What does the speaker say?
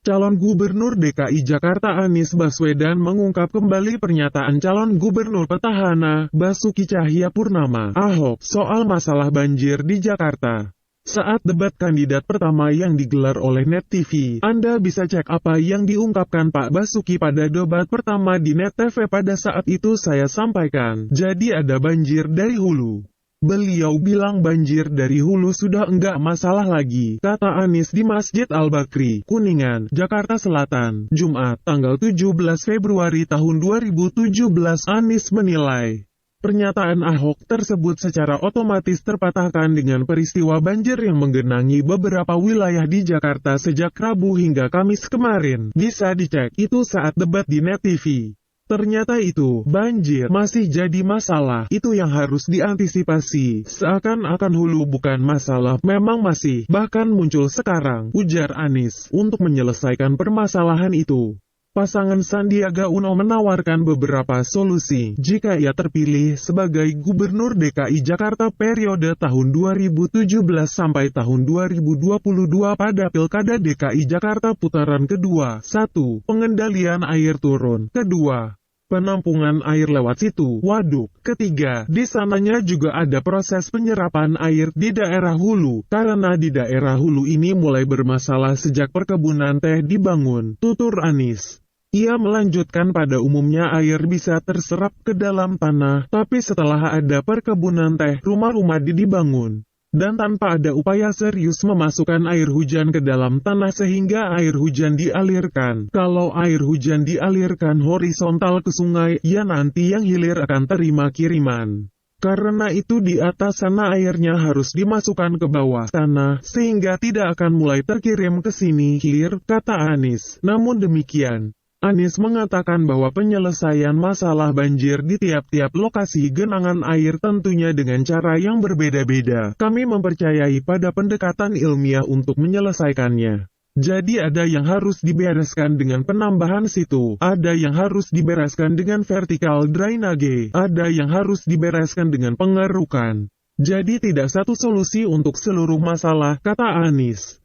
Calon Gubernur DKI Jakarta Anies Baswedan mengungkap kembali pernyataan calon gubernur petahana, Basuki Cahayapurnama, Ahok, soal masalah banjir di Jakarta. Saat debat kandidat pertama yang digelar oleh Net TV, Anda bisa cek apa yang diungkapkan Pak Basuki pada debat pertama di Net TV pada saat itu saya sampaikan, jadi ada banjir dari hulu. Beliau bilang banjir dari hulu sudah enggak masalah lagi, kata Anies di Masjid Al-Bakri, Kuningan, Jakarta Selatan, Jumat, tanggal 17 Februari tahun 2017. Anies menilai pernyataan Ahok tersebut secara otomatis terpatahkan dengan peristiwa banjir yang menggenangi beberapa wilayah di Jakarta sejak Rabu hingga Kamis kemarin. Bisa dicek itu saat debat di Net TV. Ternyata itu, banjir masih jadi masalah, itu yang harus diantisipasi, seakan-akan hulu bukan masalah, memang masih, bahkan muncul sekarang, ujar Anies, untuk menyelesaikan permasalahan itu. Pasangan Sandiaga Uno menawarkan beberapa solusi, jika ia terpilih sebagai Gubernur DKI Jakarta periode tahun 2017 sampai tahun 2022 pada Pilkada DKI Jakarta putaran kedua. 1. Pengendalian air turun. 2. Penampungan air lewat situ, waduk. 3. Di sananya juga ada proses penyerapan air di daerah hulu, karena di daerah hulu ini mulai bermasalah sejak perkebunan teh dibangun, tutur Anies. Ia melanjutkan pada umumnya air bisa terserap ke dalam tanah, tapi setelah ada perkebunan teh, rumah-rumah dibangun. Dan tanpa ada upaya serius memasukkan air hujan ke dalam tanah sehingga air hujan dialirkan. Kalau air hujan dialirkan horizontal ke sungai, ya nanti yang hilir akan terima kiriman. Karena itu di atas sana airnya harus dimasukkan ke bawah tanah, sehingga tidak akan mulai terkirim ke sini hilir, kata Anies. Namun demikian, Anies mengatakan bahwa penyelesaian masalah banjir di tiap-tiap lokasi genangan air tentunya dengan cara yang berbeda-beda. Kami mempercayai pada pendekatan ilmiah untuk menyelesaikannya. Jadi ada yang harus dibereskan dengan penambahan situ, ada yang harus dibereskan dengan vertikal drainage, ada yang harus dibereskan dengan pengerukan. Jadi tidak satu solusi untuk seluruh masalah, kata Anies.